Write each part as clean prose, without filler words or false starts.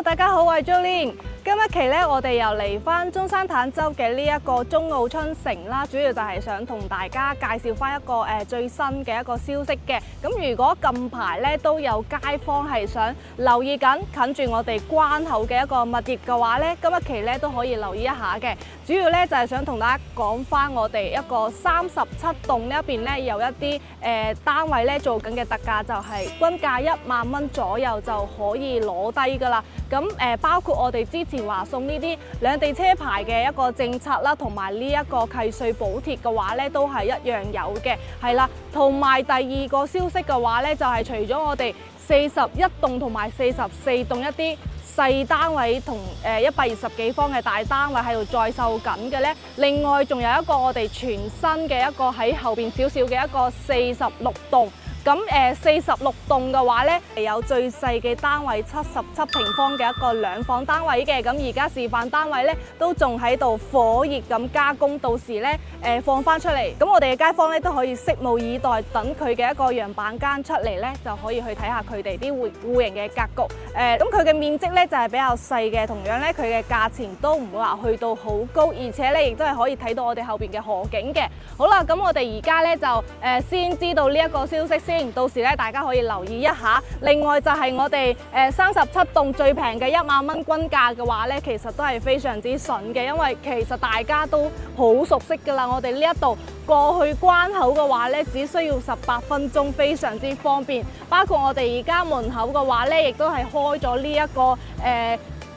Hello， 大家好，我係 Jolene。今一期咧，我哋又嚟翻中山坦洲嘅呢一個中澳春城啦，主要就係想同大家介紹翻一個最新嘅一個消息嘅。咁如果近排咧都有街坊係想留意緊近住我哋關口嘅一個物業嘅話咧，今一期咧都可以留意一下嘅。主要咧就係想同大家講翻我哋一個37棟呢一邊咧有一啲單位咧做緊嘅特價，就係均價1萬蚊左右就可以攞低㗎啦。咁包括我哋之前話送呢啲兩地車牌嘅一個政策啦，同埋呢一個契稅補貼嘅話咧，都係一樣有嘅，係啦。同埋第二個消息嘅話咧，就係除咗我哋41棟同埋44棟一啲細單位同120幾方嘅大單位喺度在售緊嘅咧，另外仲有一個我哋全新嘅一個喺後邊少少嘅一個46棟。咁46棟嘅話咧，有最細嘅單位77平方嘅一個兩房單位嘅。咁而家示範單位咧都仲喺度火熱咁加工，到時咧放翻出嚟。咁我哋嘅街坊咧都可以拭目以待，等佢嘅一個樣板間出嚟咧，就可以去睇下佢哋啲戶型嘅格局。咁佢嘅面積咧就係比較細嘅，同樣咧佢嘅價錢都唔會話去到好高，而且咧亦都係可以睇到我哋後邊嘅河景嘅。好啦，咁我哋而家咧就先知道呢一個消息先。到時咧，大家可以留意一下。另外就係我哋37棟最平嘅1萬蚊均價嘅話咧，其實都係非常之筍嘅，因為其實大家都好熟悉㗎啦。我哋呢一度過去關口嘅話咧，只需要18分鐘，非常之方便。包括我哋而家門口嘅話咧，亦都係開咗呢一個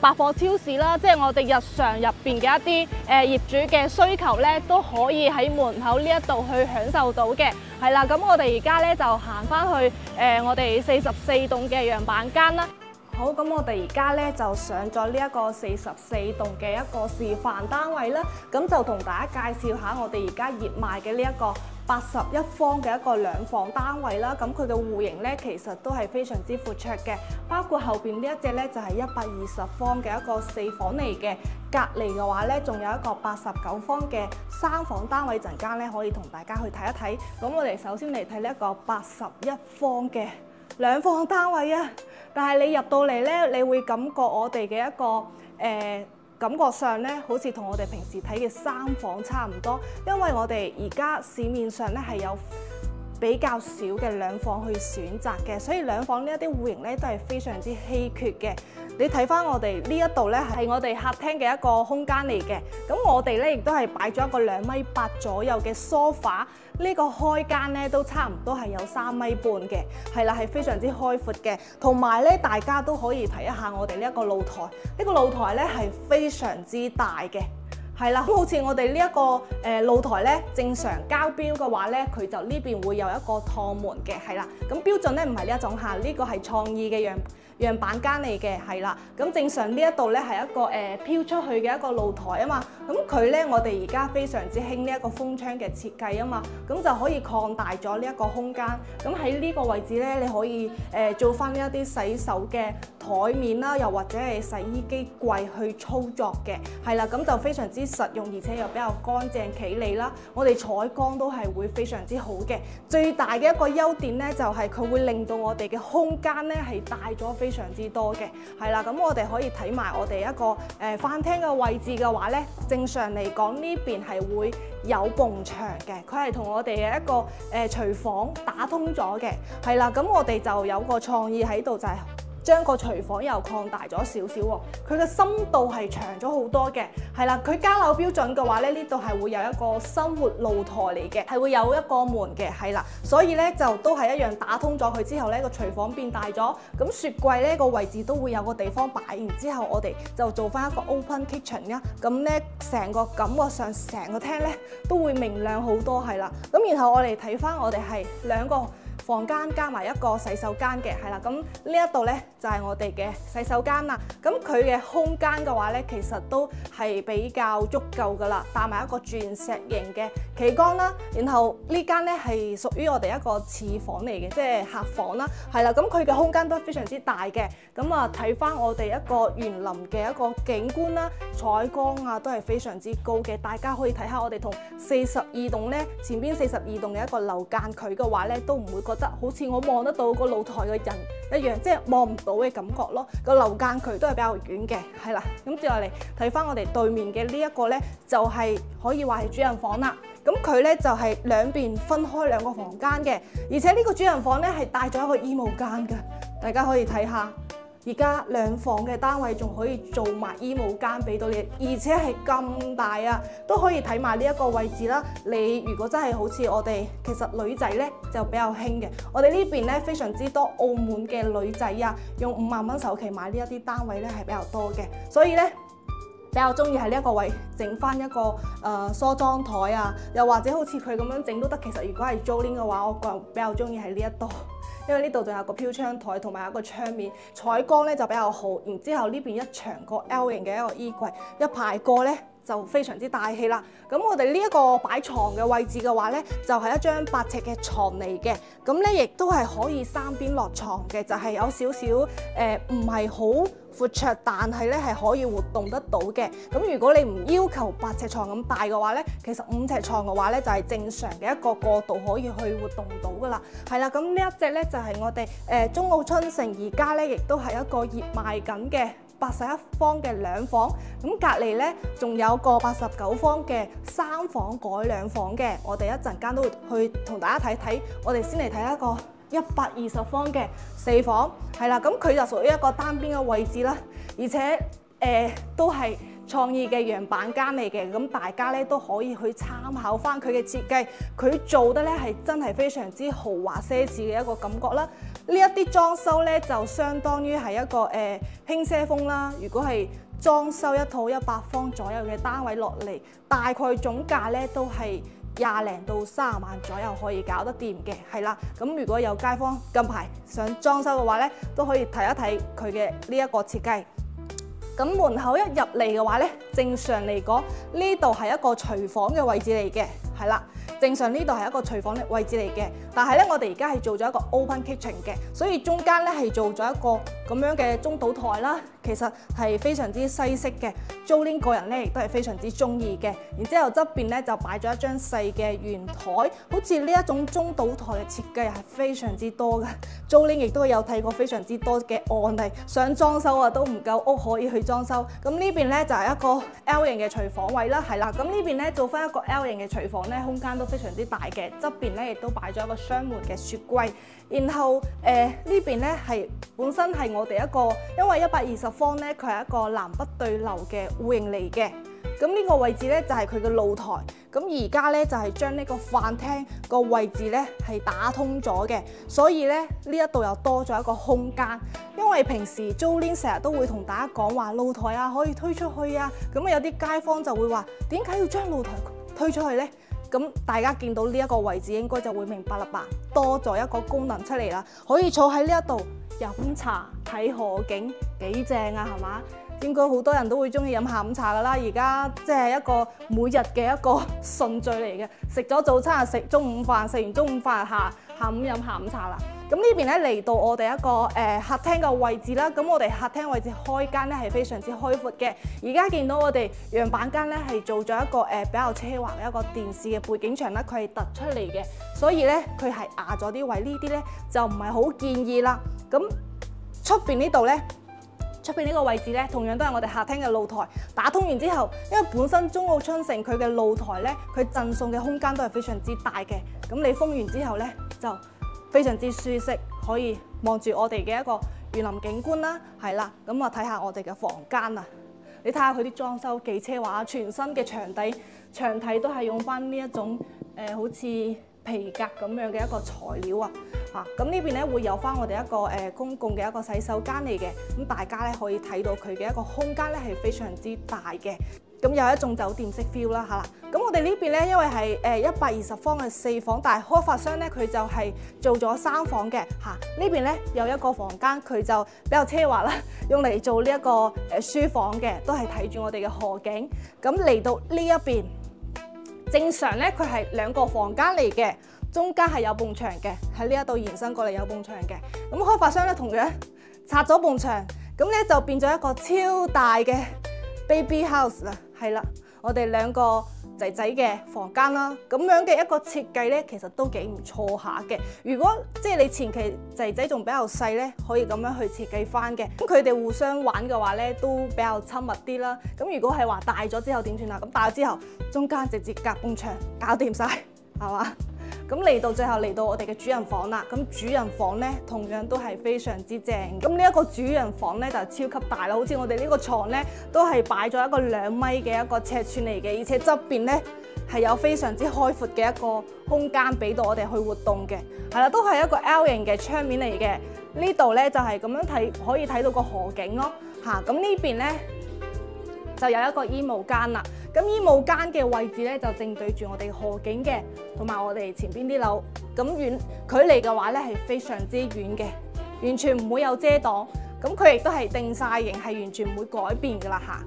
百貨超市啦，即係我哋日常入邊嘅一啲業主嘅需求咧，都可以喺門口呢一度去享受到嘅。係啦，咁我哋而家咧就行翻去我哋44棟嘅樣板間啦。好，咁我哋而家咧就上咗呢一個44棟嘅一個示範單位啦。咁就同大家介紹下我哋而家熱賣嘅呢一個81方嘅一個兩房單位啦。咁佢嘅戶型咧其實都係非常之闊綽嘅，包括後邊呢一隻咧就係120方嘅一個4房嚟嘅。隔離嘅話咧，仲有一個89方嘅3房單位，陣間咧可以同大家去睇一睇。咁我哋首先嚟睇呢一個81方嘅兩房單位啊，但係你入到嚟咧，你會感覺我哋嘅一個感覺上咧，好似同我哋平時睇嘅3房差唔多，因為我哋而家市面上咧係有比較少嘅兩房去選擇嘅，所以兩房呢一啲戶型咧都係非常之稀缺嘅。你睇翻我哋呢一度咧係我哋客廳嘅一個空間嚟嘅，咁我哋咧亦都係擺咗一個2.8米左右嘅梳化，呢個開間咧都差唔多係有3.5米嘅，係啦，係非常之開闊嘅。同埋咧，大家都可以睇一下我哋呢一個露台，呢個露台咧係非常之大嘅。係啦，咁好似我哋呢一個露台咧，正常交標嘅話咧，佢就呢邊會有一個趟門嘅，係啦。咁標準咧唔係呢一種嚇，呢個係創意嘅樣板間嚟嘅，係啦。咁正常呢一度咧係一個飄出去嘅一個露台啊嘛。咁佢咧我哋而家非常之興呢一個風窗嘅設計啊嘛，咁就可以擴大咗呢一個空間。咁喺呢個位置咧，你可以做翻呢一啲洗手嘅台面啦，又或者係洗衣機櫃去操作嘅，係啦。咁就非常之實用，而且又比較乾淨企理啦。我哋採光都係會非常之好嘅。最大嘅一個優點咧，就係佢會令到我哋嘅空間咧係大咗非常之多嘅。係啦，咁我哋可以睇埋我哋一個飯廳嘅位置嘅話咧，正常嚟講呢邊係會有埲牆嘅，佢係同我哋嘅一個廚房打通咗嘅。係啦，咁我哋就有個創意喺度，就係將個廚房又擴大咗少少喎，佢嘅深度係長咗好多嘅，係啦。佢加樓標準嘅話咧，呢度係會有一個生活露台嚟嘅，係會有一個門嘅，係啦。所以咧就都係一樣打通咗佢之後咧，個廚房變大咗，咁雪櫃咧個位置都會有個地方擺，然之後我哋就做翻一個 open kitchen 啦。咁咧成個感覺上成個廳咧都會明亮好多，係啦。咁然後我哋睇翻我哋係2個房間加埋一個洗手間嘅，係啦。咁呢一度咧就係我哋嘅洗手間啦。咁佢嘅空間嘅話咧，其實都係比較足夠噶啦，帶埋一個鑽石型嘅旗杆啦。然後呢間咧係屬於我哋一個次房嚟嘅，即係客房啦，係啦。咁佢嘅空間都非常之大嘅。咁啊睇翻我哋一個園林嘅一個景觀啦，採光啊都係非常之高嘅。大家可以睇下我哋同42棟咧前邊42棟嘅一個樓間距嘅話咧，都唔會覺覺得好似我望得到個露台嘅人一樣，即係望唔到嘅感覺咯。個樓間距都係比較遠嘅，係啦。咁接落嚟睇翻我哋對面嘅呢一個咧，就係可以話係主人房啦。咁佢咧就係兩邊分開兩個房間嘅，而且呢個主人房咧係帶咗一個衣帽間嘅，大家可以睇下。而家兩房嘅單位仲可以做埋衣帽間俾到你，而且係咁大啊，都可以睇埋呢一個位置啦。你如果真係好似我哋，其實女仔咧就比較興嘅，我哋呢邊咧非常之多澳門嘅女仔啊，用5萬蚊首期買呢一啲單位咧係比較多嘅，所以咧比較中意喺呢一個位整翻一個梳妝台啊，又或者好似佢咁樣整都得。其實如果係租賃嘅話，我個人比較中意喺呢一度。因為呢度仲有個飄窗台同埋一個窗面，採光咧就比較好。然之後呢邊一長個 L 型嘅一個衣櫃，一排過咧就非常之大氣啦。咁我哋呢一個擺床嘅位置嘅話咧，就係一張8尺嘅床嚟嘅。咁咧亦都係可以三邊落床嘅，就係有少少唔係好闊綽，但係咧係可以活動得到嘅。咁如果你唔要求8尺床咁大嘅話咧，其實5尺床嘅話咧就係正常嘅一個過渡可以去活動到噶啦。係啦，咁呢一隻咧就係我哋中澳春城而家咧亦都係一個熱賣緊嘅81方嘅2房。咁隔離咧仲有個89方嘅3房改2房嘅，我哋一陣間都會去同大家睇睇。我哋先嚟睇一個120方嘅4房，係啦，咁佢就屬於一個單邊嘅位置啦，而且都係創意嘅樣板間嚟嘅，咁大家咧都可以去參考翻佢嘅設計，佢做得咧係真係非常之豪華奢侈嘅一個感覺啦。呢一啲裝修咧就相當於係一個輕奢風啦。如果係裝修一套100方左右嘅單位落嚟，大概總價咧都係20零到30萬左右可以搞得掂嘅，係啦。咁如果有街坊近排想裝修嘅話咧，都可以睇一睇佢嘅呢一個設計。咁門口一入嚟嘅話咧，正常嚟講呢度係一個廚房嘅位置嚟嘅，係啦。正常呢度係一個廚房嘅位置嚟嘅，但係咧我哋而家係做咗一個 open kitchen 嘅，所以中間咧係做咗一個咁樣嘅中島台啦。其實係非常之西式嘅，租呢個人咧亦都係非常之中意嘅。然之後側邊咧就擺咗一張細嘅圓台，好似呢一種中島台嘅設計係非常之多嘅。租呢亦都有睇過非常之多嘅案例，想裝修啊都唔夠屋可以去裝修。咁呢邊咧就係一個 L 型嘅廚房位啦，係啦。咁呢邊咧做翻一個 L 型嘅廚房咧，空間都非常之大嘅。側邊咧亦都擺咗一個雙門嘅雪櫃。然後呢邊咧係本身係我哋一個，因為120方咧佢係一個南北對流嘅戶型嚟嘅。咁呢個位置咧就係佢嘅露台。咁而家咧就係將呢個飯廳個位置咧係打通咗嘅，所以咧呢一度又多咗一個空間。因為平時租賃成日都會同大家講話露台啊可以推出去啊，咁有啲街坊就會話點解要將露台推出去呢？咁大家見到呢一個位置應該就會明白啦吧，多咗一個功能出嚟啦，可以坐喺呢一度飲茶睇河景，幾正啊，係嘛？應該好多人都會中意飲下午茶噶啦，而家即係一個每日嘅一個順序嚟嘅，食咗早餐就食中午飯，食完中午飯下午飲下午茶啦。咁呢邊咧嚟到我哋一個客廳嘅位置啦，咁我哋客廳位置開間咧係非常之開闊嘅。而家見到我哋樣板間咧係做咗一個比較奢華嘅一個電視嘅背景牆啦，佢係突出嚟嘅，所以咧佢係壓咗啲位，呢啲咧就唔係好建議啦。咁出邊呢度咧？出邊呢個位置咧，同樣都係我哋客廳嘅露台。打通完之後，因為本身中澳春城佢嘅露台咧，佢贈送嘅空間都係非常之大嘅。咁你封完之後咧，就非常之舒適，可以望住我哋嘅一個園林景觀啦。係啦，咁啊睇下我哋嘅房間啊，你睇下佢啲裝修幾奢華，全新嘅牆體都係用翻呢一種好似皮革咁樣嘅一個材料啊。咁呢邊咧會有翻我哋一個公共嘅一個洗手間嚟嘅，咁大家咧可以睇到佢嘅一個空間咧係非常之大嘅，咁有一種酒店式 feel 啦嚇。咁我哋呢邊咧因為係120方嘅4房，但係開發商咧佢就係做咗3房嘅嚇。呢邊咧有一個房間，佢就比較奢華啦，用嚟做呢一個書房嘅，都係睇住我哋嘅河景。咁嚟到呢一邊，正常咧佢係2個房間嚟嘅。中間係有埲牆嘅，喺呢一度延伸過嚟有埲牆嘅。咁開發商咧同樣拆咗埲牆，咁咧就變咗一個超大嘅 baby house 啦。係啦，我哋2個仔仔嘅房間啦。咁樣嘅一個設計咧，其實都幾唔錯下嘅。如果即係你前期仔仔仲比較細咧，可以咁樣去設計翻嘅。咁佢哋互相玩嘅話咧，都比較親密啲啦。咁如果係話大咗之後點算啊？咁大咗之後，中間直接隔埲牆，搞掂晒，係嘛？咁嚟到最後嚟到我哋嘅主人房啦，咁主人房咧同樣都係非常之正。咁呢一個主人房咧就超級大啦，好似我哋呢個床咧都係擺咗一個2米嘅一個尺寸嚟嘅，而且側邊咧係有非常之開闊嘅一個空間俾到我哋去活動嘅，係啦，都係一個 L 型嘅窗面嚟嘅。呢度咧就係咁樣睇，可以睇到個河景咯，嚇。咁呢邊咧就有一個衣帽間啦。咁衣帽間嘅位置咧就正對住我哋河景嘅，同埋我哋前邊啲樓。咁遠距離嘅話咧係非常之遠嘅，完全唔會有遮擋。咁佢亦都係定晒型，係完全唔會改變噶啦嚇。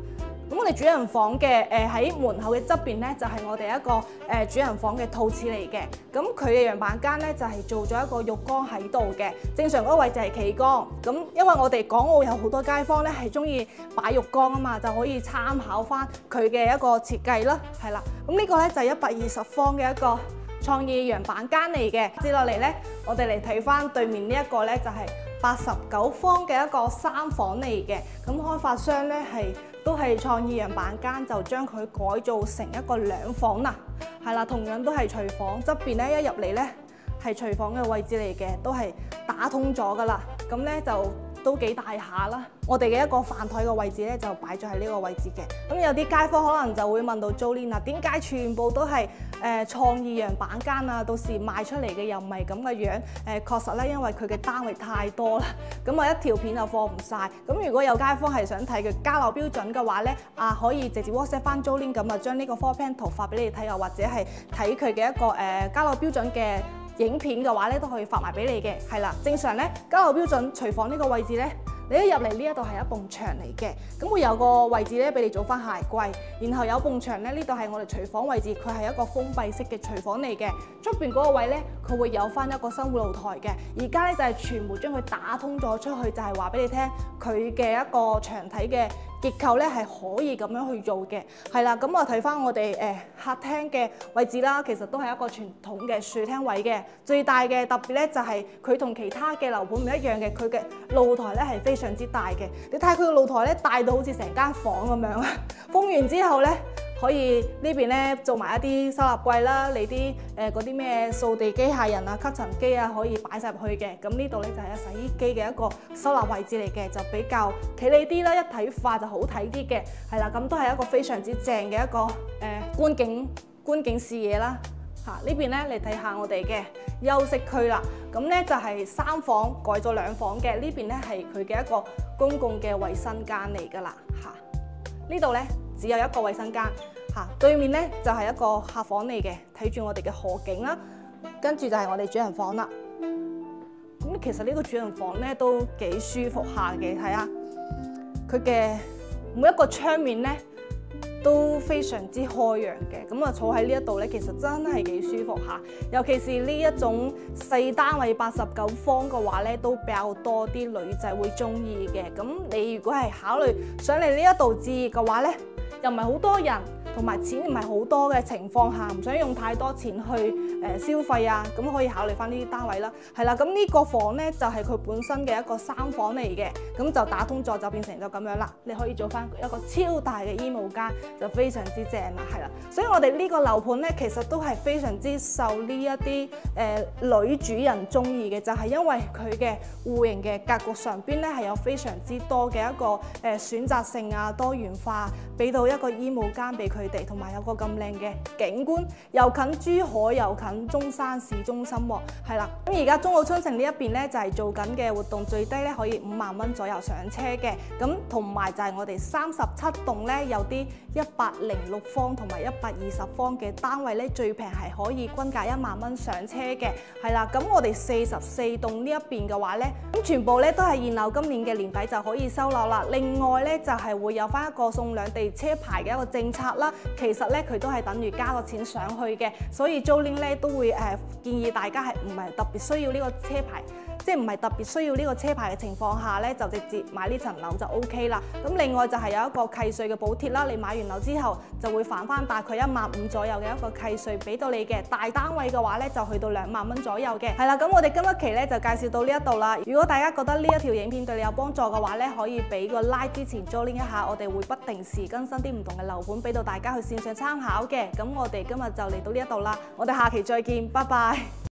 咁我哋主人房嘅喺門口嘅側邊咧，就係我哋一個主人房嘅套廁嚟嘅。咁佢嘅陽板間咧就係做咗一個浴缸喺度嘅。正常嗰個位置係企缸。咁因為我哋港澳有好多街坊咧係中意擺浴缸啊嘛，就可以參考翻佢嘅一個設計啦。係啦，咁呢個咧就係120方嘅一個創意陽板間嚟嘅。接落嚟咧，我哋嚟睇翻對面呢一個咧就係89方嘅一個3房嚟嘅。咁開發商咧都係創意陽板間，就將佢改造成一個2房啦，係啦，同樣都係廚房側邊咧，一入嚟咧係廚房嘅位置嚟嘅，都係打通咗噶啦，咁咧就都幾大下啦。我哋嘅一個飯台嘅位置咧就擺咗喺呢個位置嘅。咁有啲街坊可能就會問到 Jolin 啊，點解全部都係創意陽板間啊？到時賣出嚟嘅又唔係咁嘅樣。確實咧，因為佢嘅單位太多啦，咁我一條片就放唔晒。咁如果有街坊係想睇佢交樓標準嘅話咧，可以直接 WhatsApp 翻 Jolin， 咁啊將呢個 floor plan 圖發俾你睇，又或者係睇佢嘅一個交樓標準嘅影片嘅話咧，都可以發埋俾你嘅。係啦，正常咧交樓標準廚房呢個位置咧，你一入嚟呢一度係一埲牆嚟嘅，咁會有個位置咧俾你做翻鞋櫃，然後有埲牆咧，呢度係我哋廚房位置，佢係一個封閉式嘅廚房嚟嘅。出邊嗰個位咧，佢會有翻一個生活露台嘅。而家咧就係全部將佢打通咗出去，就係話俾你聽，佢嘅一個牆體嘅結構咧係可以咁樣去做嘅。係啦，咁我睇翻我哋客廳嘅位置啦，其實都係一個傳統嘅樹廳位嘅。最大嘅特別咧就係佢同其他嘅樓盤唔一樣嘅，佢嘅露台咧係非常之大嘅。你睇下佢個露台咧大到好似成間房咁樣啊！封完之後咧，可以呢邊咧做埋一啲收納櫃啦，你啲嗰啲咩掃地機械人啊、吸塵機啊，可以擺晒入去嘅。咁呢度咧就係洗衣機嘅一個收納位置嚟嘅，就比較企理啲啦，一體化就好睇啲嘅。係啦，咁都係一個非常之正嘅一個觀景視野啦。呢邊咧嚟睇下我哋嘅休息區啦。咁咧就係3房改咗2房嘅，呢邊咧係佢嘅一個公共嘅衛生間嚟㗎啦。呢度咧只有一個衛生間，對面咧就係一個客房嚟嘅，睇住我哋嘅河景啦。跟住就係我哋主人房啦。咁其實呢個主人房咧都幾舒服下嘅，睇下佢嘅每一個窗面咧都非常之開揚嘅。咁啊坐喺呢一度咧，其實真係幾舒服下。尤其是呢一種細單位89方嘅話咧，都比較多啲女仔會中意嘅。咁你如果係考慮上嚟呢一度置業嘅話咧，又唔係好多人，同埋錢唔係好多嘅情況下，唔想用太多錢去消費啊，咁可以考慮翻呢啲單位啦。係啦，咁呢個房咧就係佢本身嘅一個3房嚟嘅，咁就打通咗就變成咗咁樣啦。你可以做翻一個超大嘅衣帽間，就非常之正啦。係啦，所以我哋呢個樓盤咧，其實都係非常之受呢一啲女主人中意嘅，就係因為佢嘅戶型嘅格局上邊咧係有非常之多嘅一個選擇性啊、多元化，俾到一個衣帽間俾佢哋，同埋有個咁靚嘅景觀，又近珠海又近中山市中心喎。係啦，咁而家中澳春城呢一邊咧就係做緊嘅活動，最低咧可以5萬蚊左右上車嘅。咁同埋就係我哋37棟咧有啲106方同埋120方嘅單位咧，最平係可以均價1萬蚊上車嘅。係啦，咁我哋44棟呢一邊嘅話咧，咁全部咧都係現樓，今年嘅年底就可以收樓啦。另外咧就係會有翻一個送兩地車牌嘅一個政策啦。其實咧佢都係等於加個錢上去嘅，所以 Jolin 咧都會建議大家係唔係特別需要呢個車牌即係唔係特別需要呢個車牌嘅情況下咧，就直接買呢層樓就 OK 啦。咁另外就係有一個契稅嘅補貼啦，你買完樓之後就會返翻大概15000左右嘅一個契稅俾到你嘅。大單位嘅話咧就去到2萬蚊左右嘅。係啦，咁我哋今一期咧就介紹到呢一度啦。如果大家覺得呢一條影片對你有幫助嘅話咧，可以俾個 like 之前 join 一下，我哋會不定時更新啲唔同嘅樓盤俾到大家去線上參考嘅。咁我哋今日就嚟到呢一度啦，我哋下期再見，拜拜。